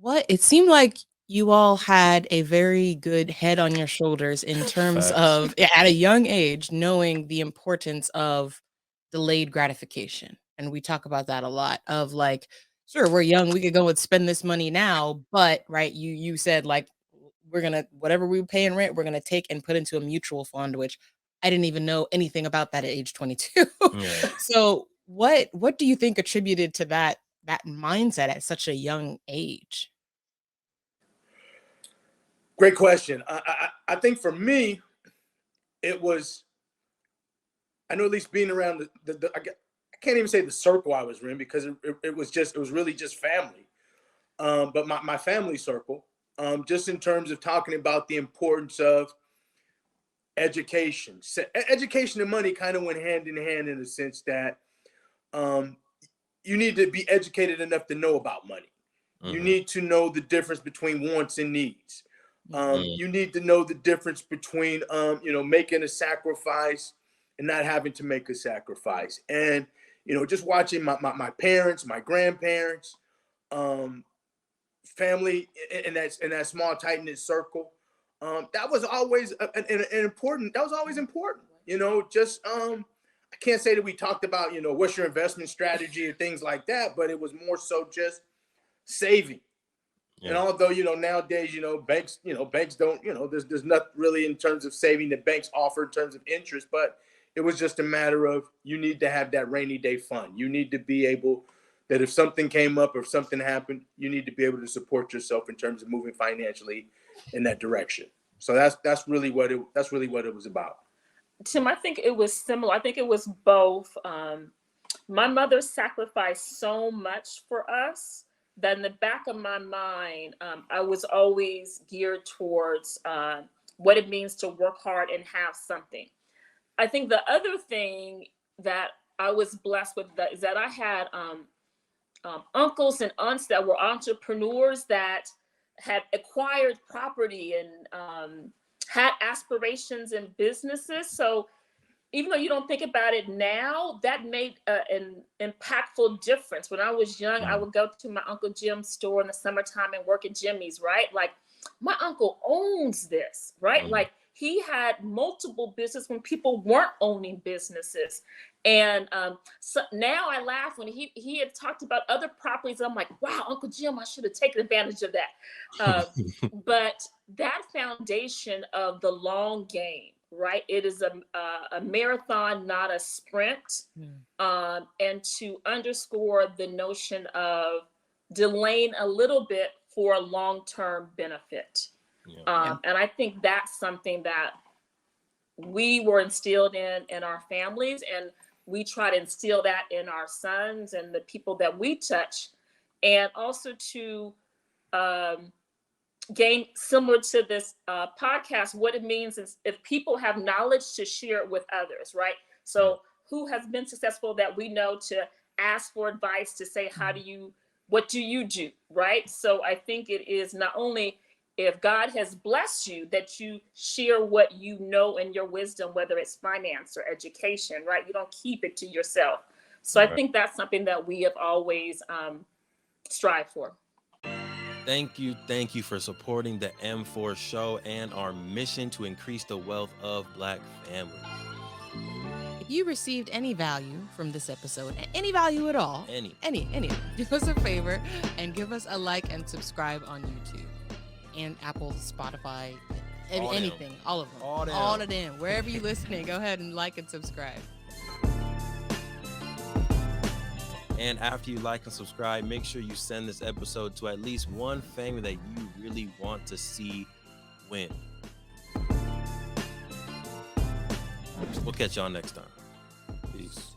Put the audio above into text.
What it seemed like you all had a very good head on your shoulders in terms Facts. of at a young age knowing the importance of delayed gratification. And we talk about that a lot of like, sure, we're young, we could go and spend this money now, but right, you said like we're gonna whatever we pay in rent, we're gonna take and put into a mutual fund, which I didn't even know anything about that at age 22. Yeah. So what do you think attributed to that mindset at such a young age? Great question. I think for me, it was, I know at least being around I can't even say the circle I was in because it was really just family. But my family circle, just in terms of talking about the importance of education. So, education and money kind of went hand in hand in the sense that um, you need to be educated enough to know about money. You Mm-hmm. need to know the difference between wants and needs. Mm-hmm. You need to know the difference between, making a sacrifice and not having to make a sacrifice. And, just watching my parents, my grandparents, um, family in that small, tight knit circle, that was always an important, that was always important, just, I can't say that we talked about, what's your investment strategy or things like that, but it was more so just saving. And Yeah. although, nowadays, banks don't, there's not really in terms of saving that banks offer in terms of interest, but it was just a matter of you need to have that rainy day fund. You need to be able that if something came up or if something happened, you need to be able to support yourself in terms of moving financially in that direction. So that's really what it was about. Tim, I think it was similar. I think it was both. My mother sacrificed so much for us that in the back of my mind, I was always geared towards what it means to work hard and have something. I think the other thing that I was blessed with is that I had uncles and aunts that were entrepreneurs that had acquired property and had aspirations in businesses. So even though you don't think about it now, that made an impactful difference. When I was young, I would go to my Uncle Jim's store in the summertime and work at Jimmy's, right? Like, my uncle owns this, right? Like, he had multiple businesses when people weren't owning businesses. And so now I laugh when he had talked about other properties. I'm like, wow, Uncle Jim, I should have taken advantage of that. But that foundation of the long game, right? It is a marathon, not a sprint. And to underscore the notion of delaying a little bit for long-term benefit. And I think that's something that we were instilled in our families, and we try to instill that in our sons and the people that we touch, and also to gain, similar to this podcast, what it means is if people have knowledge to share it with others, right? So who has been successful that we know to ask for advice, to say, what do you do, right? So I think it is not only if God has blessed you that you share what you know and your wisdom, whether it's finance or education, right? You don't keep it to yourself. So I think that's something that we have always strived for. Thank you for supporting the M4 show and our mission to increase the wealth of Black families. If you received any value from this episode, any value at all, any, do us a favor and give us a like and subscribe on YouTube and Apple, Spotify, anything, all of them, all of them, wherever you're listening, go ahead and like and subscribe. And after you like and subscribe, make sure you send this episode to at least one family that you really want to see win. We'll catch y'all next time. Peace.